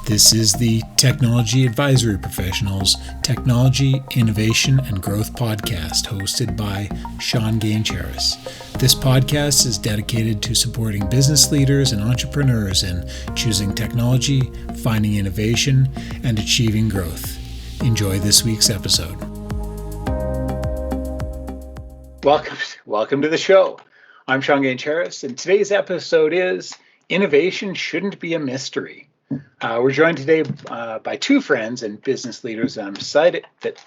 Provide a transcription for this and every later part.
This is the Technology Advisory Professionals Technology, Innovation, and Growth podcast hosted by Sean Gaines-Harris. This podcast is dedicated to supporting business leaders and entrepreneurs in choosing technology, finding innovation, and achieving growth. Enjoy this week's episode. Welcome to the show. I'm Sean Gaines-Harris, and today's episode is Innovation Shouldn't Be a Mystery. We're joined today by two friends and business leaders that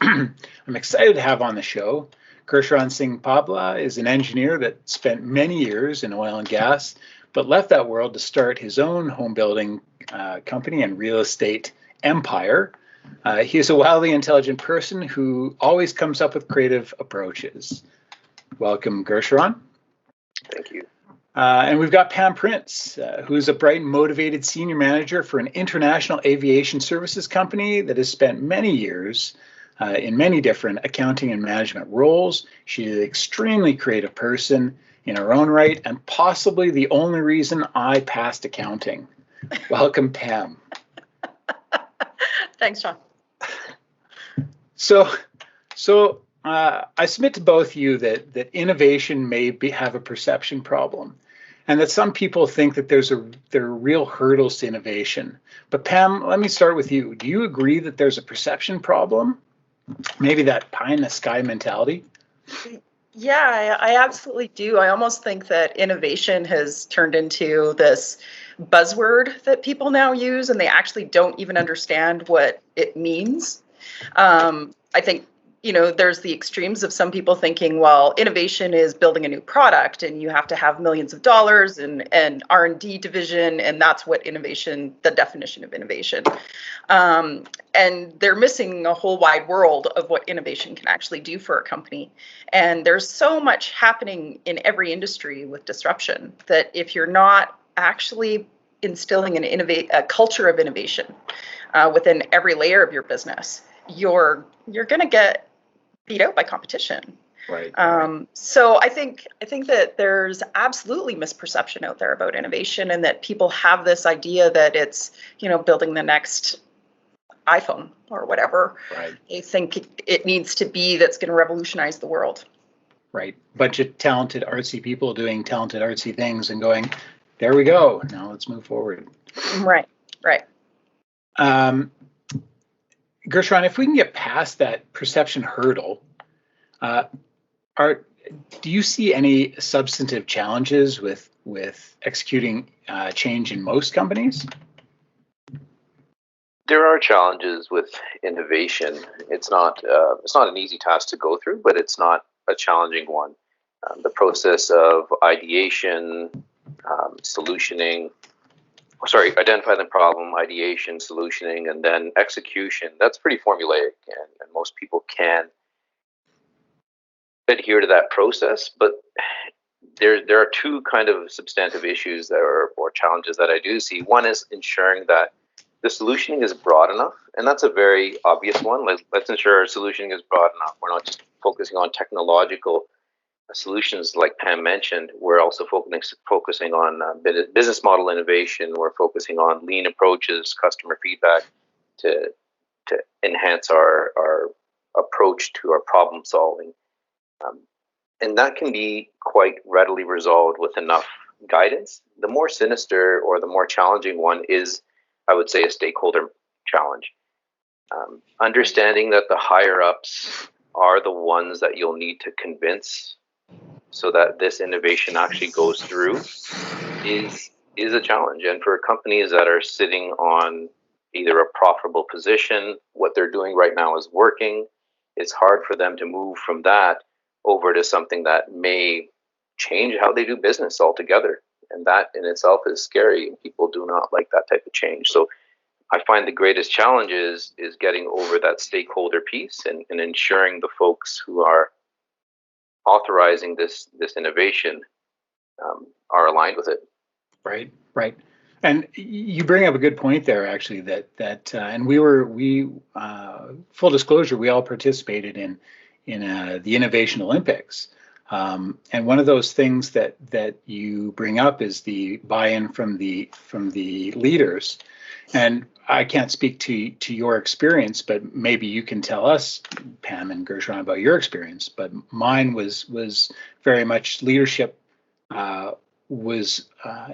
I'm excited to have on the show. Gursharan Singh Pabla is an engineer that spent many years in oil and gas, but left that world to start his own home building company and real estate empire. He is a wildly intelligent person who always comes up with creative approaches. Welcome, Gursharan. Thank you. And we've got Pam Prince, who's a bright and motivated senior manager for an international aviation services company that has spent many years in many different accounting and management roles. She is an extremely creative person in her own right, and possibly the only reason I passed accounting. Welcome, Pam. Thanks, Sean. So I submit to both you that innovation may have a perception problem, and that some people think that there are real hurdles to innovation. But Pam, let me start with you. Do you agree that there's a perception problem? Maybe that pie in the sky mentality? Yeah, I absolutely do. I almost think that innovation has turned into this buzzword that people now use, and they actually don't even understand what it means. I think there's the extremes of some people thinking, well, innovation is building a new product and you have to have millions of dollars and R&D division, and that's what innovation, the definition of innovation. And they're missing a whole wide world of what innovation can actually do for a company. And there's so much happening in every industry with disruption that if you're not actually instilling a culture of innovation within every layer of your business, you're going to get beat out by competition. Right. So I think that there's absolutely misperception out there about innovation, and that people have this idea that it's, building the next iPhone or whatever. Right. They think it needs to be that's going to revolutionize the world. Right. Bunch of talented artsy people doing talented artsy things and going, there we go. Now let's move forward. Right. Gursharan, if we can get past that perception hurdle, do you see any substantive challenges with executing change in most companies? There are challenges with innovation. It's not an easy task to go through, but it's not a challenging one. The process of ideation, identify the problem, ideation, solutioning, and then execution. That's pretty formulaic, and most people can adhere to that process. But there are two kind of substantive issues or challenges that I do see. One is ensuring that the solutioning is broad enough, and that's a very obvious one. Let's ensure our solutioning is broad enough. We're not just focusing on technological solutions like Pam mentioned. We're also focusing on business model innovation. We're focusing on lean approaches, customer feedback to enhance our approach to our problem solving. And that can be quite readily resolved with enough guidance. The more sinister or the more challenging one is, I would say, a stakeholder challenge. Understanding that the higher ups are the ones that you'll need to convince so that this innovation actually goes through is a challenge. And for companies that are sitting on either a profitable position, what they're doing right now is working, it's hard for them to move from that over to something that may change how they do business altogether. And that in itself is scary, and people do not like that type of change. So I find the greatest challenge is getting over that stakeholder piece and ensuring the folks who are authorizing this innovation are aligned with it. Right. And you bring up a good point there, actually, that and we full disclosure, we all participated in the Innovation Olympics. And one of those things that you bring up is the buy-in from the leaders. And I can't speak to your experience, but maybe you can tell us, Pam and Gershon, about your experience. But mine was very much leadership. Was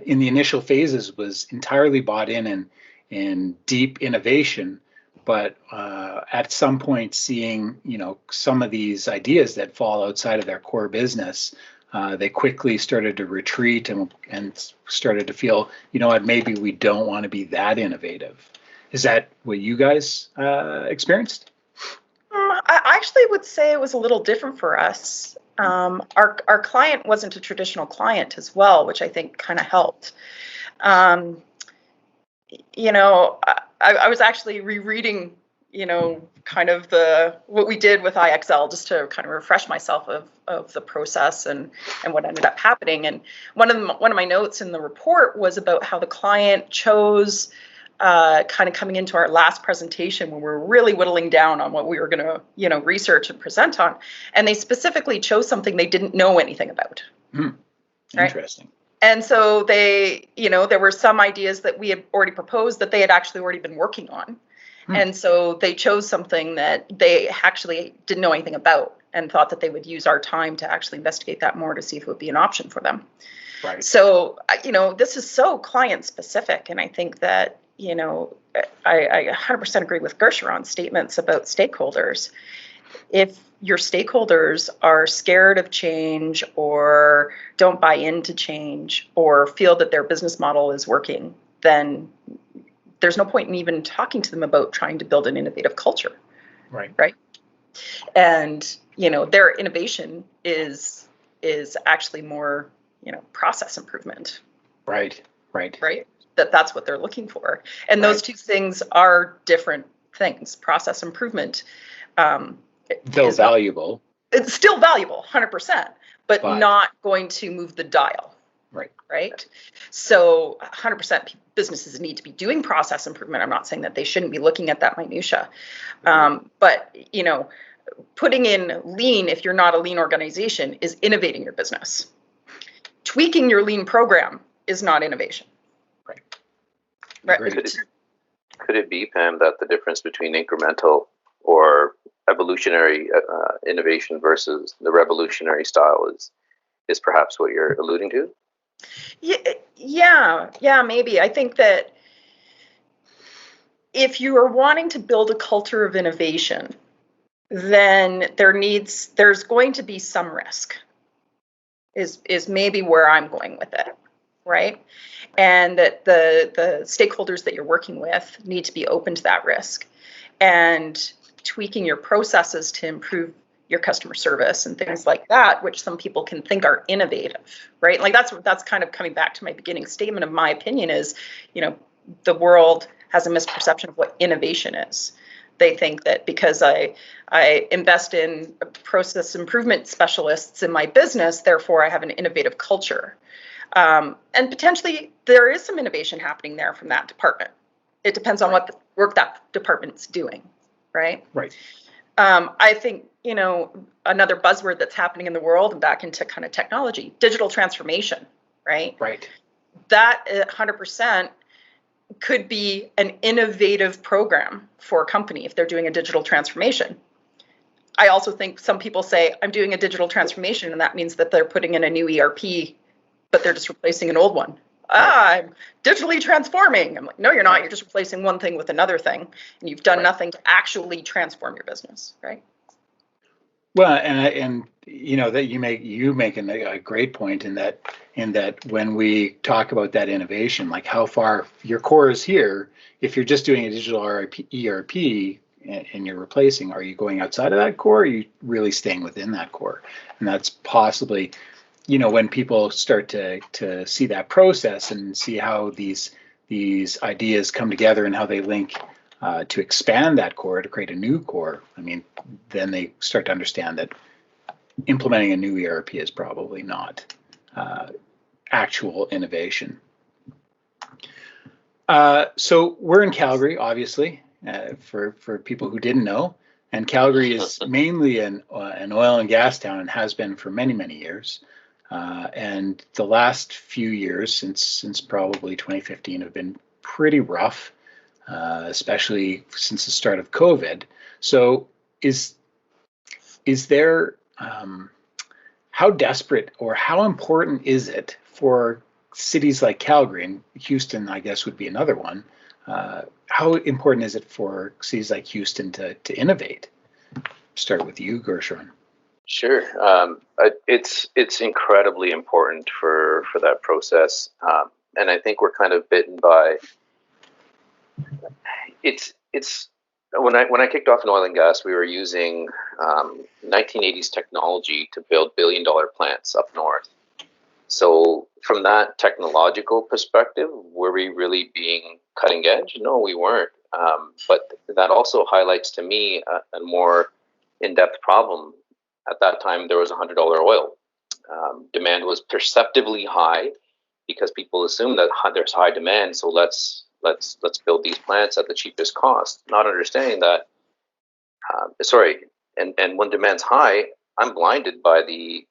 in the initial phases was entirely bought in deep innovation, but at some point seeing some of these ideas that fall outside of their core business, they quickly started to retreat and started to feel, what, maybe we don't want to be that innovative. Is that what you guys experienced? I actually would say it was a little different for us. Our client wasn't a traditional client as well, which I think kind of helped. I was actually rereading, kind of what we did with IXL just to kind of refresh myself of the process and what ended up happening. And one of my notes in the report was about how the client chose, kind of coming into our last presentation when we were really whittling down on what we were going to, research and present on. And they specifically chose something they didn't know anything about. Interesting. Right? And so they, there were some ideas that we had already proposed that they had actually already been working on. And so they chose something that they actually didn't know anything about and thought that they would use our time to actually investigate that more to see if it would be an option for them. Right. So, this is so client specific. And I think that, I 100% agree with Gershon's statements about stakeholders. If your stakeholders are scared of change or don't buy into change or feel that their business model is working, then there's no point in even talking to them about trying to build an innovative culture. Right. And, their innovation is actually more, process improvement. Right. That's what they're looking for. And those two things are different things. Process improvement. Still valuable. It's still valuable, 100%, but not going to move the dial. Right. So 100% businesses need to be doing process improvement. I'm not saying that they shouldn't be looking at that minutia. But, putting in lean, if you're not a lean organization, is innovating your business. Tweaking your lean program is not innovation. Right. Could it be, Pam, that the difference between incremental or evolutionary innovation versus the revolutionary style is perhaps what you're alluding to? Yeah, maybe. I think that if you are wanting to build a culture of innovation, then there's going to be some risk. Is maybe where I'm going with it, right? And that the stakeholders that you're working with need to be open to that risk, and tweaking your processes to improve your customer service and things like that, which some people can think are innovative, right? Like that's kind of coming back to my beginning statement of my opinion is, the world has a misperception of what innovation is. They think that because I invest in process improvement specialists in my business, therefore I have an innovative culture. And potentially there is some innovation happening there from that department. It depends on what the work that department's doing, right? Right. I think, another buzzword that's happening in the world and back into kind of technology, digital transformation, right? Right. That 100% could be an innovative program for a company if they're doing a digital transformation. I also think some people say, I'm doing a digital transformation, and that means that they're putting in a new ERP, but they're just replacing an old one. I'm digitally transforming. I'm like, no, you're not. You're just replacing one thing with another thing, and you've done nothing to actually transform your business, right? Well, and that you make a great point in that when we talk about that innovation, like how far your core is here, if you're just doing a digital ERP and you're replacing, are you going outside of that core? Or are you really staying within that core? And that's possibly, when people start to see that process and see how these ideas come together and how they link to expand that core, to create a new core, then they start to understand that implementing a new ERP is probably not actual innovation. So we're in Calgary, obviously, for people who didn't know, and Calgary is mainly an oil and gas town and has been for many, many years. And the last few years, since probably 2015, have been pretty rough. especially since the start of COVID. So is there how desperate or how important is it for cities like Calgary, and Houston, I guess, would be another one? How important is it for cities like Houston to innovate? Start with you, Gershon. Sure. It's incredibly important for that process, and I think we're kind of bitten by it's when I kicked off in oil and gas, we were using 1980s technology to build billion-dollar plants up north. So from that technological perspective, were we really being cutting edge? No, we weren't. But that also highlights to me a more in-depth problem. At that time, there was $100 oil. Demand was perceptibly high because people assume that there's high demand, so let's build these plants at the cheapest cost, not understanding that. And when demand's high, I'm blinded by the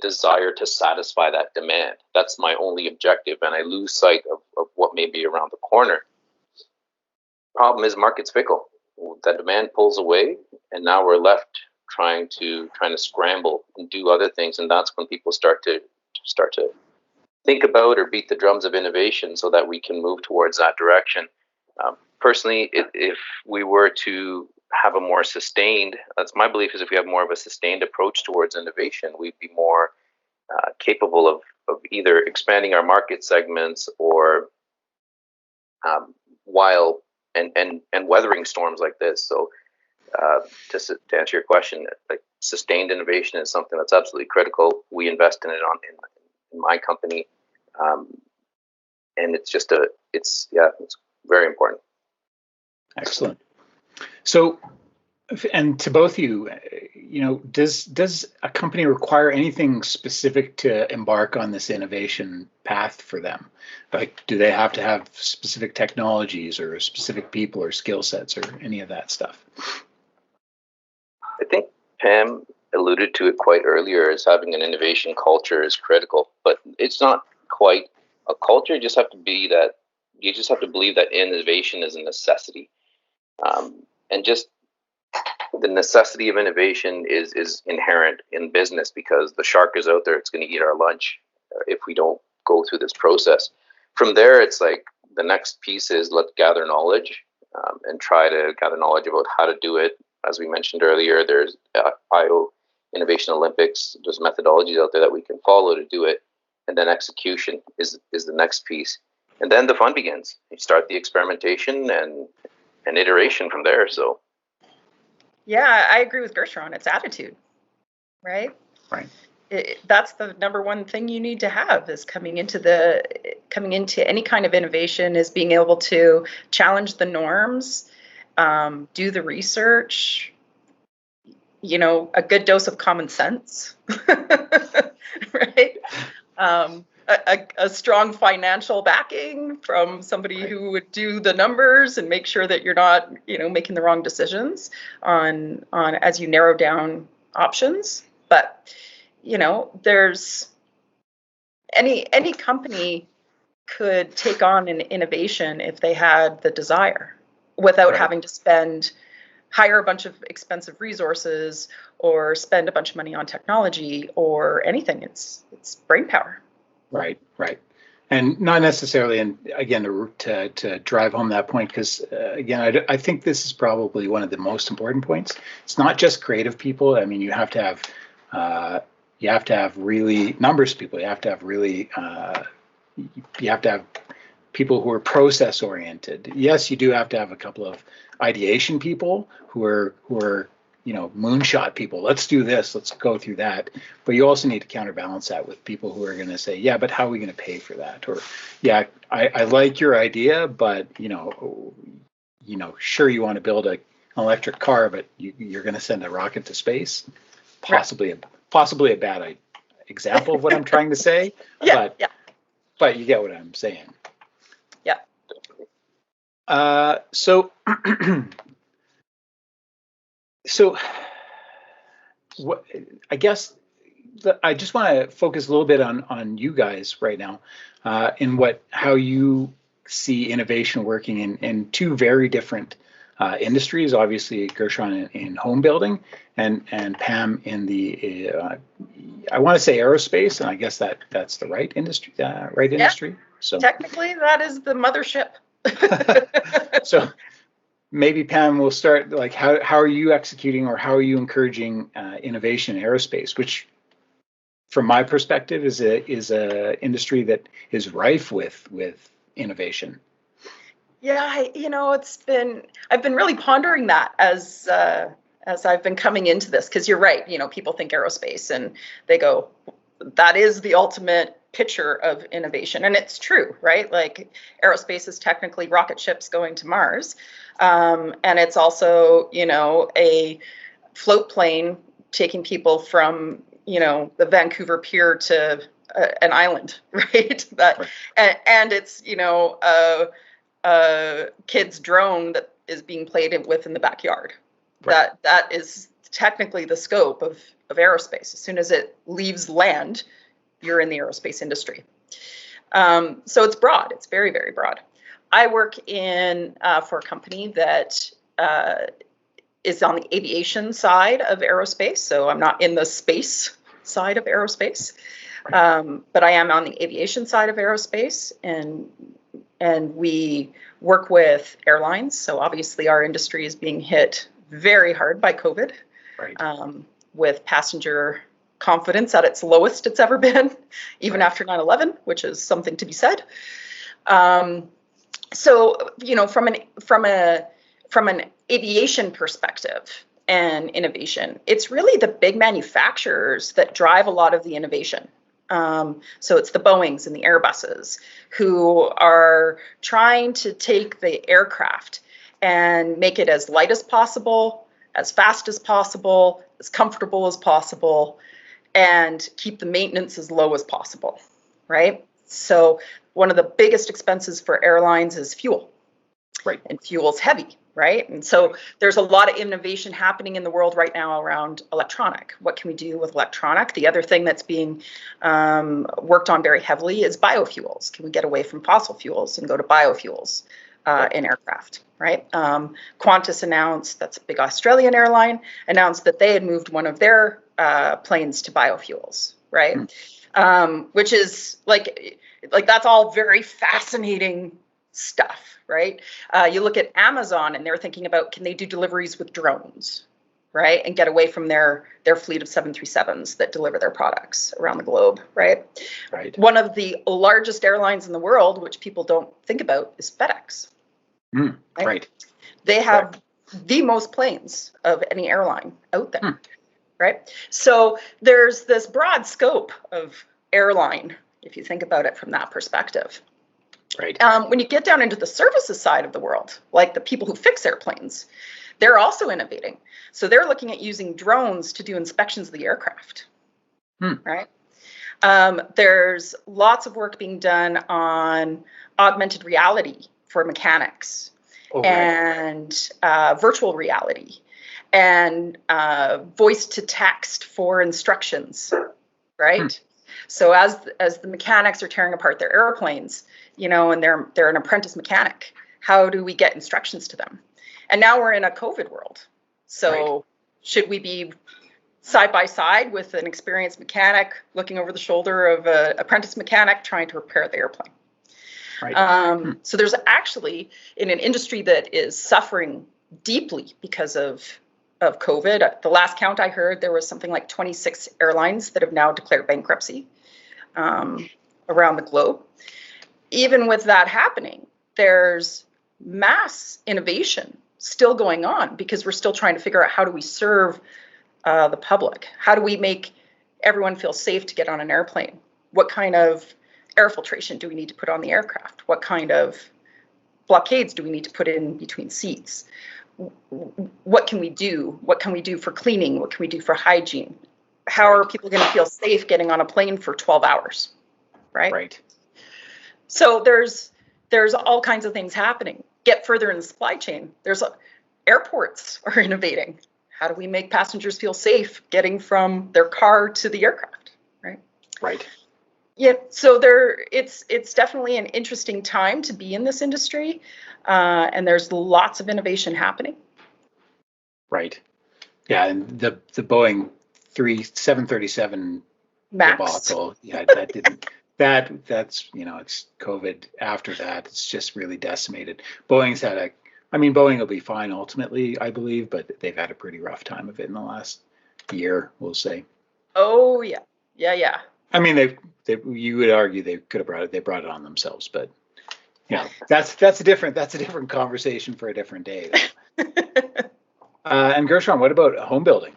desire to satisfy that demand. That's my only objective, and I lose sight of what may be around the corner. Problem is, market's fickle. The demand pulls away, and now we're left trying to scramble and do other things, and that's when people start to think about or beat the drums of innovation so that we can move towards that direction. Personally, if we were to have a more sustained, that's my belief, is if we have more of a sustained approach towards innovation, we'd be more capable of either expanding our market segments or while and weathering storms like this. So to answer your question, like, sustained innovation is something that's absolutely critical. We invest in it in my company, and it's very important. Excellent. So, and to both of you, does a company require anything specific to embark on this innovation path for them? Like, do they have to have specific technologies or specific people or skill sets or any of that stuff? I think Pam alluded to it quite earlier, as having an innovation culture is critical, but it's not quite a culture. You just have to believe that innovation is a necessity. And just the necessity of innovation is inherent in business, because the shark is out there. It's going to eat our lunch if we don't go through this process. From there, it's like the next piece is let's gather knowledge and try to gather knowledge about how to do it. As we mentioned earlier, there's IO Innovation Olympics. There's methodologies out there that we can follow to do it. And then execution is the next piece. And then the fun begins. You start the experimentation and iteration from there. So, yeah, I agree with Gershon. It's attitude, right? Right. That's the number one thing you need to have, is coming into any kind of innovation, is being able to challenge the norms, do the research, a good dose of common sense, right? A strong financial backing from somebody who would do the numbers and make sure that you're not, making the wrong decisions on as you narrow down options. But, there's any company could take on an innovation if they had the desire, without having to hire a bunch of expensive resources or spend a bunch of money on technology or anything. It's brain power. Right. And not necessarily, and again, to drive home that point, because again, I think this is probably one of the most important points. It's not just creative people. I mean, you have to have really numbers people. You have to have people who are process oriented. Yes, you do have to have a couple of ideation people who are moonshot people. Let's do this. Let's go through that. But you also need to counterbalance that with people who are going to say, yeah, but how are we going to pay for that? Or, yeah, I like your idea, but sure, you want to build an electric car, but you're going to send a rocket to space. Possibly a bad example of what I'm trying to say. But you get what I'm saying. Yeah. So what, I guess I just want to focus a little bit on you guys right now, in how you see innovation working in two very different industries. Obviously, Gershon in home building, and Pam in the I want to say aerospace, and I guess that's the right industry. Industry. So technically, that is the mothership. So maybe Pam will start. Like, how are you executing, or how are you encouraging innovation in aerospace, which, from my perspective, is a industry that is rife with innovation. Yeah, I've been really pondering that as I've been coming into this, because you're right. People think aerospace and they go, that is the ultimate picture of innovation, and it's true, right? Like, aerospace is technically rocket ships going to Mars, and it's also a float plane taking people from the Vancouver Pier to an island, right? Right. And it's a kid's drone that is being played with in the backyard. Right. That is technically the scope of aerospace. As soon as it leaves land, you're in the aerospace industry. So it's broad. It's very, very broad. I work for a company that is on the aviation side of aerospace. So I'm not in the space side of aerospace, but I am on the aviation side of aerospace, and we work with airlines. So obviously our industry is being hit very hard by COVID, right. With passenger confidence at its lowest it's ever been, even after 9/11, which is something to be said. So from an aviation perspective and innovation, it's really the big manufacturers that drive a lot of the innovation. So it's the Boeings and the Airbuses who are trying to take the aircraft and make it as light as possible, as fast as possible, as comfortable as possible, and keep the maintenance as low as possible, right? So one of the biggest expenses for airlines is fuel. Right. And fuel's heavy, right? And so there's a lot of innovation happening in the world right now around electronic. What can we do with electronic? The other thing that's being worked on very heavily is biofuels. Can we get away from fossil fuels and go to biofuels in aircraft, right? Qantas announced, that's a big Australian airline, announced that they had moved one of their planes to biofuels, right? Which is like that's all very fascinating stuff, right? You look at Amazon and they're thinking about, can they do deliveries with drones, right? And get away from their fleet of 737s that deliver their products around the globe, right? Right. One of the largest airlines in the world, which people don't think about, is FedEx. Right. They have the most planes of any airline out there, right? So there's this broad scope of airline, if you think about it from that perspective. Right. When you get down into the services side of the world, like the people who fix airplanes, they're also innovating. So they're looking at using drones to do inspections of the aircraft, right? There's lots of work being done on augmented reality for mechanics, and virtual reality, and voice to text for instructions, right? So as the mechanics are tearing apart their airplanes, and they're an apprentice mechanic, how do we get instructions to them? And now we're in a COVID world. So should we be side by side with an experienced mechanic looking over the shoulder of an apprentice mechanic trying to repair the airplane? Right. So there's actually, in an industry that is suffering deeply because of COVID, at the last count I heard, there was something like 26 airlines that have now declared bankruptcy around the globe. Even with that happening, there's mass innovation still going on because we're still trying to figure out, how do we serve the public? How do we make everyone feel safe to get on an airplane? What kind of air filtration do we need to put on the aircraft? What kind of blockades do we need to put in between seats? What can we do? What can we do for cleaning? What can we do for hygiene? How are people going to feel safe getting on a plane for 12 hours? Right. So there's all kinds of things happening. Get further in the supply chain. Airports are innovating. How do we make passengers feel safe getting from their car to the aircraft? Right. Yeah, so it's definitely an interesting time to be in this industry, and there's lots of innovation happening. Right. Yeah, and the Boeing 737 Max. debacle. Yeah, that didn't. That's it's COVID. After that, it's just really decimated. Boeing's had a. I mean, Boeing will be fine ultimately, I believe, but they've had a pretty rough time of it in the last year, we'll say. Oh yeah, yeah. I mean, you would argue they could have brought it on themselves, but yeah, that's a different conversation for a different day. And Gershon, what about home building?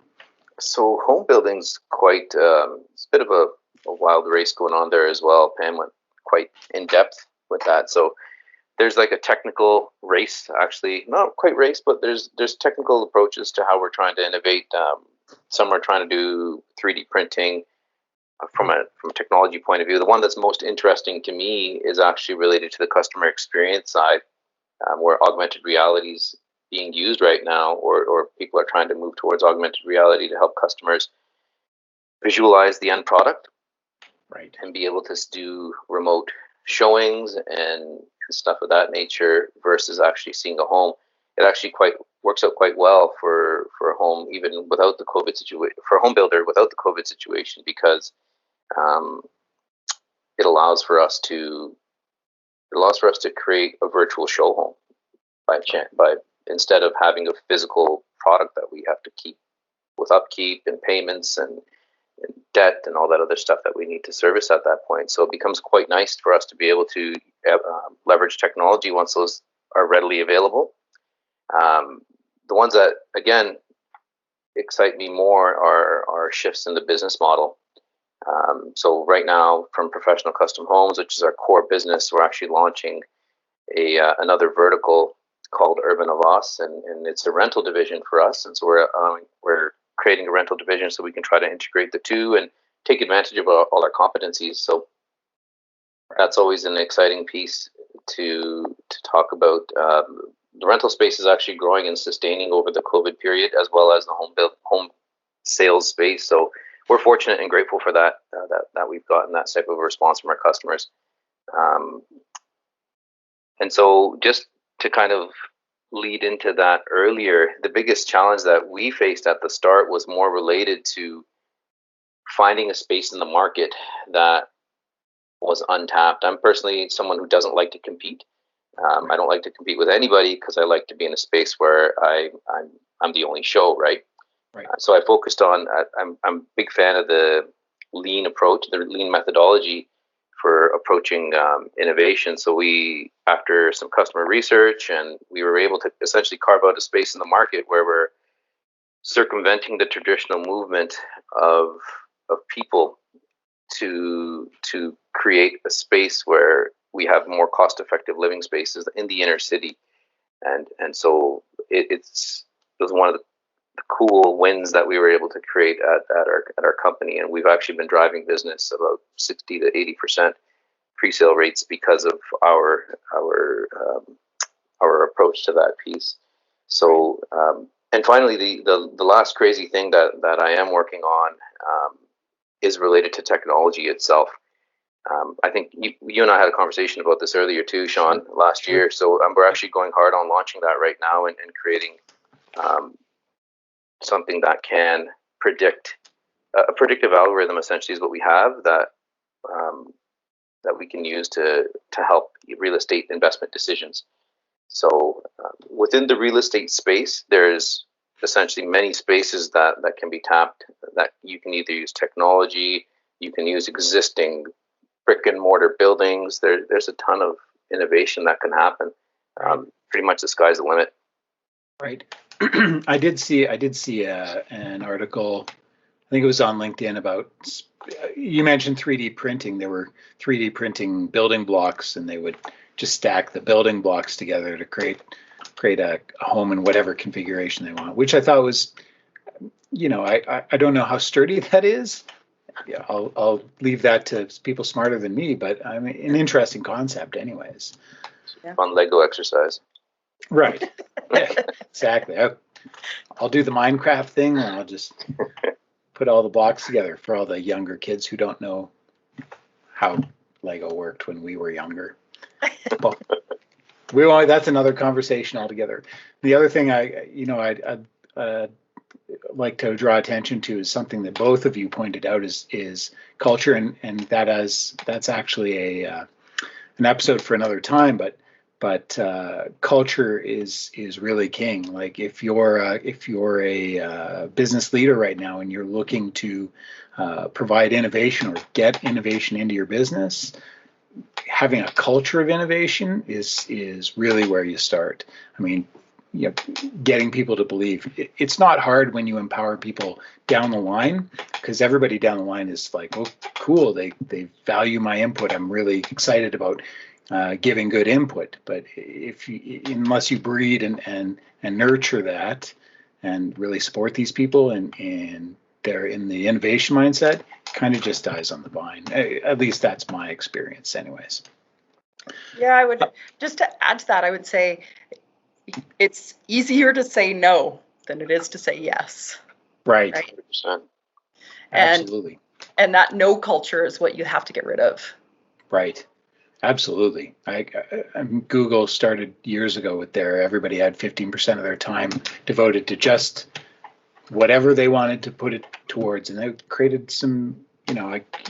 So home building's quite, it's a bit of a wild race going on there as well. Pam went quite in depth with that. So there's like a technical race, actually, not quite race, but there's technical approaches to how we're trying to innovate. Some are trying to do 3D printing from a technology point of view. The one that's most interesting to me is actually related to the customer experience side, where augmented reality is being used right now, or people are trying to move towards augmented reality to help customers visualize the end product, right, and be able to do remote showings and stuff of that nature versus actually seeing a home. It actually works out quite well for a home, even without the COVID situation, for a home builder without the COVID situation, because it allows for us to create a virtual show home by instead of having a physical product that we have to keep with upkeep and payments and debt and all that other stuff that we need to service at that point. So it becomes quite nice for us to be able to leverage technology once those are readily available. The ones that, again, excite me more are shifts in the business model. So right now, from Professional Custom Homes, which is our core business, we're actually launching another vertical called Urban Avas, and it's a rental division for us. And so we're creating a rental division so we can try to integrate the two and take advantage of all our competencies. So that's always an exciting piece to talk about. The rental space is actually growing and sustaining over the COVID period, as well as the home sales space. So we're fortunate and grateful for that we've gotten that type of response from our customers. And so just to kind of lead into that earlier, the biggest challenge that we faced at the start was more related to finding a space in the market that was untapped. I'm personally someone who doesn't like to compete. I don't like to compete with anybody because I like to be in a space where I'm the only show, right? Right. So I focused on. I'm a big fan of the lean approach, the lean methodology for approaching innovation. So we, after some customer research, and we were able to essentially carve out a space in the market where we're circumventing the traditional movement of people to create a space where we have more cost-effective living spaces in the inner city, and so it was one of the cool wins that we were able to create at our company, and we've actually been driving business about 60 to 80% pre-sale rates because of our approach to that piece. So and finally, the last crazy thing that I am working on is related to technology itself. I think you and I had a conversation about this earlier too, Sean, last year. So we're actually going hard on launching that right now and creating something that can predict a predictive algorithm. Essentially, is what we have that we can use to help real estate investment decisions. So within the real estate space, there's essentially many spaces that can be tapped. That you can either use technology, you can use existing brick and mortar buildings. There's a ton of innovation that can happen. Pretty much the sky's the limit. Right. I did see an article, I think it was on LinkedIn, about, you mentioned 3D printing. There were 3D printing building blocks, and they would just stack the building blocks together to create a home in whatever configuration they want, which I thought was, I don't know how sturdy that is. Yeah, I'll leave that to people smarter than me, but I mean, an interesting concept anyways. Yeah. Fun Lego exercise. Right. Yeah, exactly. I'll do the Minecraft thing, and I'll just put all the blocks together for all the younger kids who don't know how Lego worked when we were younger. Well, that's another conversation altogether. The other thing I'd like to draw attention to is something that both of you pointed out is culture, and that's actually an episode for another time. But culture is really king. Like if you're a business leader right now and you're looking to provide innovation or get innovation into your business, having a culture of innovation is really where you start. I mean, getting people to believe. It's not hard when you empower people down the line, because everybody down the line is like, oh, cool, they value my input. I'm really excited about giving good input. But unless you breed and nurture that and really support these people and they're in the innovation mindset, kind of just dies on the vine. At least that's my experience anyways. Yeah, I would just to add to that, I would say it's easier to say no than it is to say yes. Right. 100%. Absolutely. And that no culture is what you have to get rid of. Right. Absolutely. Google started years ago with everybody had 15% of their time devoted to just whatever they wanted to put it towards, and they created some,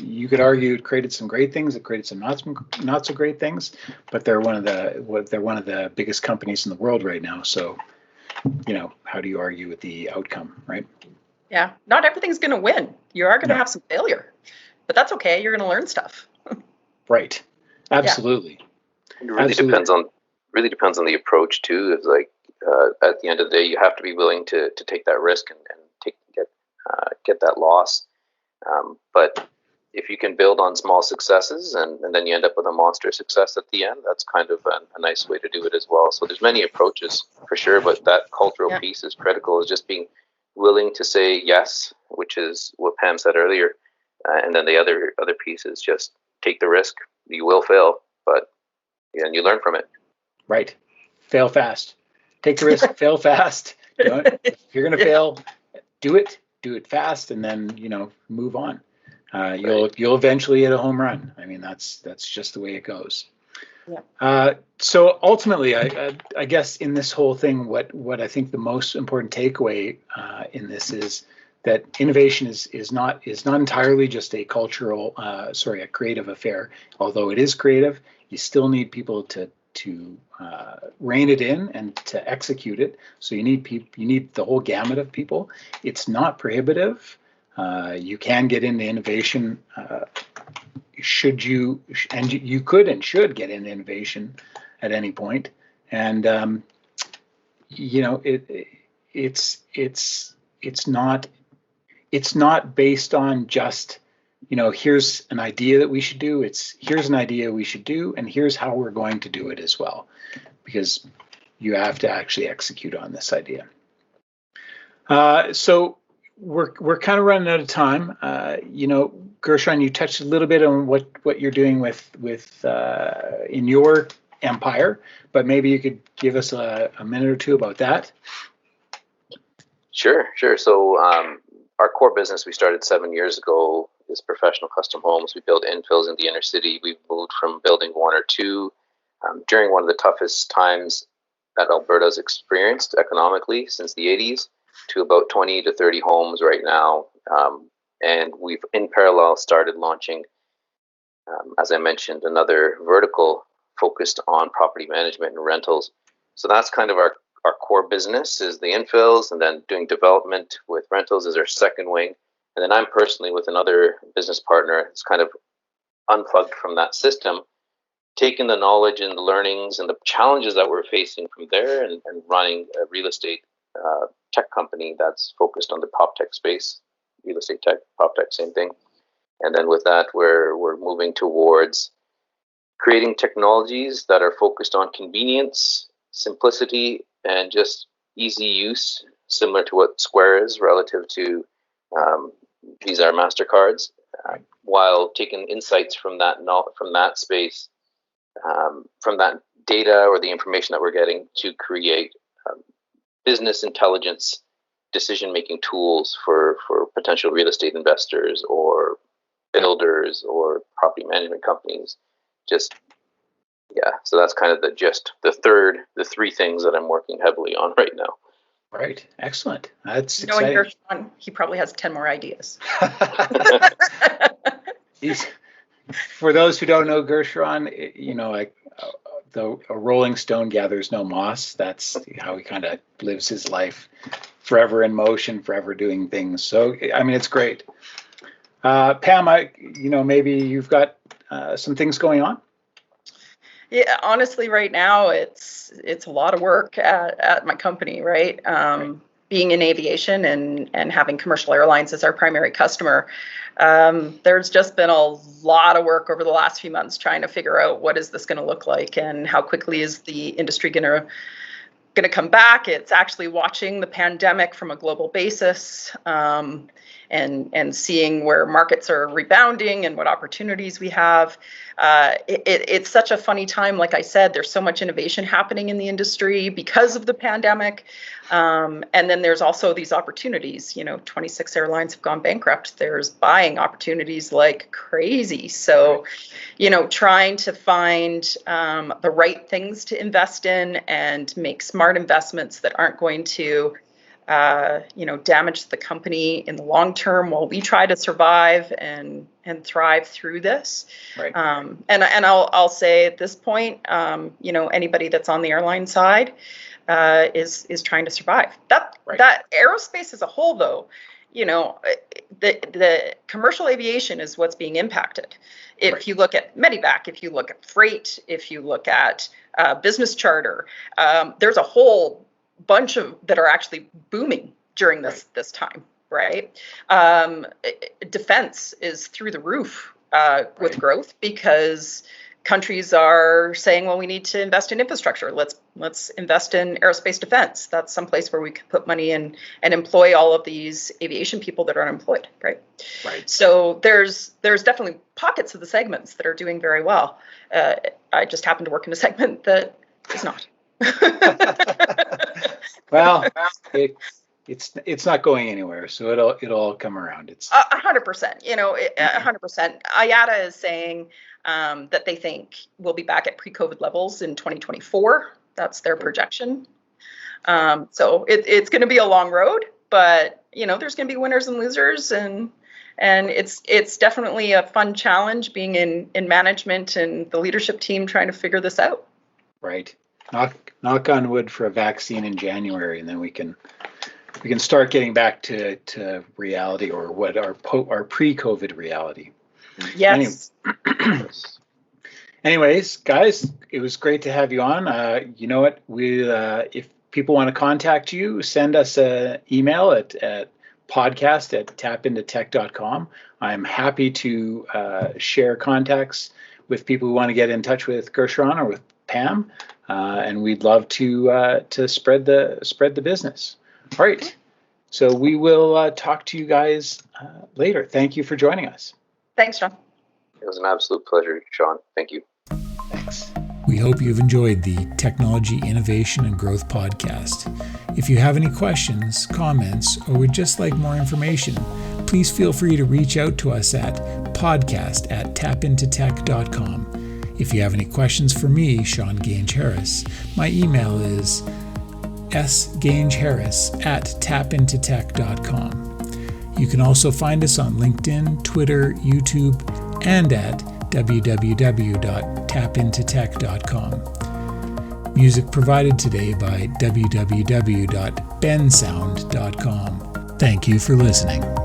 you could argue it created some great things, it created some not so great things, but they're one of the biggest companies in the world right now. So, how do you argue with the outcome, right? Yeah, not everything's going to win. You are going to have some failure, but that's okay. You're going to learn stuff. Right. Absolutely. Yeah. It really depends on the approach too. It's like at the end of the day, you have to be willing to take that risk and get that loss. But if you can build on small successes and then you end up with a monster success at the end, that's kind of a nice way to do it as well. So there's many approaches for sure, but that cultural piece is critical, is just being willing to say yes, which is what Pam said earlier. And then the other piece is just take the risk. You will fail, but and you learn from it. Right. Fail fast. Take the risk, fail fast. If you're going to fail, do it fast, and then, move on. You'll eventually hit a home run. I mean, that's just the way it goes. Yeah. So ultimately, I guess in this whole thing, what I think the most important takeaway in this is that innovation is not entirely just a a creative affair. Although it is creative, you still need people to rein it in and to execute it. So you need the whole gamut of people. It's not prohibitive. You can get into innovation. You could and should get into innovation at any point. And it's not based on just, here's an idea that we should do. Here's an idea we should do, and here's how we're going to do it as well, because you have to actually execute on this idea. So we're kind of running out of time. Gershon, you touched a little bit on what you're doing with in your empire, but maybe you could give us a minute or two about that. Sure. So our core business we started 7 years ago is professional custom homes. We build infills in the inner city. We've moved from building one or two during one of the toughest times that Alberta's experienced economically since the 80s to about 20 to 30 homes right now. And we've in parallel started launching, as I mentioned, another vertical focused on property management and rentals. So that's kind of our core business, is the infills, and then doing development with rentals is our second wing. And then I'm personally with another business partner. It's kind of unplugged from that system, taking the knowledge and the learnings and the challenges that we're facing from there and running a real estate tech company that's focused on the prop tech space. Real estate tech, prop tech, same thing. And then with that, we're moving towards creating technologies that are focused on convenience, simplicity, and just easy use, similar to what Square is relative to Visa or MasterCards, while taking insights from that space, from that data or the information that we're getting to create business intelligence decision-making tools for potential real estate investors or builders or property management companies. Just, yeah, so that's kind of the gist. The three things that I'm working heavily on right now. Right. Excellent. That's Knowing exciting. Gershon, he probably has 10 more ideas. For those who don't know Gershon, like a rolling stone gathers no moss. That's how he kind of lives his life, forever in motion, forever doing things. So, I mean, it's great. Pam, maybe you've got some things going on. Yeah, honestly, right now it's a lot of work at my company, right? Being in aviation and having commercial airlines as our primary customer, there's just been a lot of work over the last few months trying to figure out what is this going to look like and how quickly is the industry going to come back. It's actually watching the pandemic from a global basis, and seeing where markets are rebounding and what opportunities we have. It's such a funny time. Like I said, there's so much innovation happening in the industry because of the pandemic. And then there's also these opportunities. 26 airlines have gone bankrupt. There's buying opportunities like crazy. So, trying to find the right things to invest in and make smart investments that aren't going to damage the company in the long term while we try to survive and thrive through this. Right. And I'll say at this point, anybody that's on the airline side is trying to survive. That aerospace as a whole, though, the commercial aviation is what's being impacted. If you look at Medevac, if you look at freight, if you look at business charter, there's a whole bunch of that are actually booming during this time, right? Defense is through the roof with growth because countries are saying, well, we need to invest in infrastructure. Let's invest in aerospace defense. That's someplace where we can put money in and employ all of these aviation people that are unemployed, right? Right. So there's definitely pockets of the segments that are doing very well. I just happen to work in a segment that is not. Well, it's not going anywhere, so it'll all come around. It's 100%. 100%. IATA is saying that they think we'll be back at pre-COVID levels in 2024. That's their projection. So it's going to be a long road, but there's going to be winners and losers, and it's definitely a fun challenge being in management and the leadership team trying to figure this out. Right. Knock on wood for a vaccine in January, and then we can start getting back to reality, or what our pre-COVID reality. Yes. Anyways, guys, it was great to have you on. You know what? If people want to contact you, send us an email at podcast@tapintotech.com. I'm happy to share contacts with people who want to get in touch with Gershon or with Pam, and we'd love to spread the business. All right, so we will talk to you guys later. Thank you for joining us. Thanks, John. It was an absolute pleasure, Sean. Thank you. Thanks. We hope you've enjoyed the Technology Innovation and Growth Podcast. If you have any questions, comments, or would just like more information, please feel free to reach out to us at podcast@tapintotech.com. If you have any questions for me, Sean Gainge-Harris, my email is sgaingeharris@tapintotech.com. You can also find us on LinkedIn, Twitter, YouTube, and at www.tapintotech.com. Music provided today by www.bensound.com. Thank you for listening.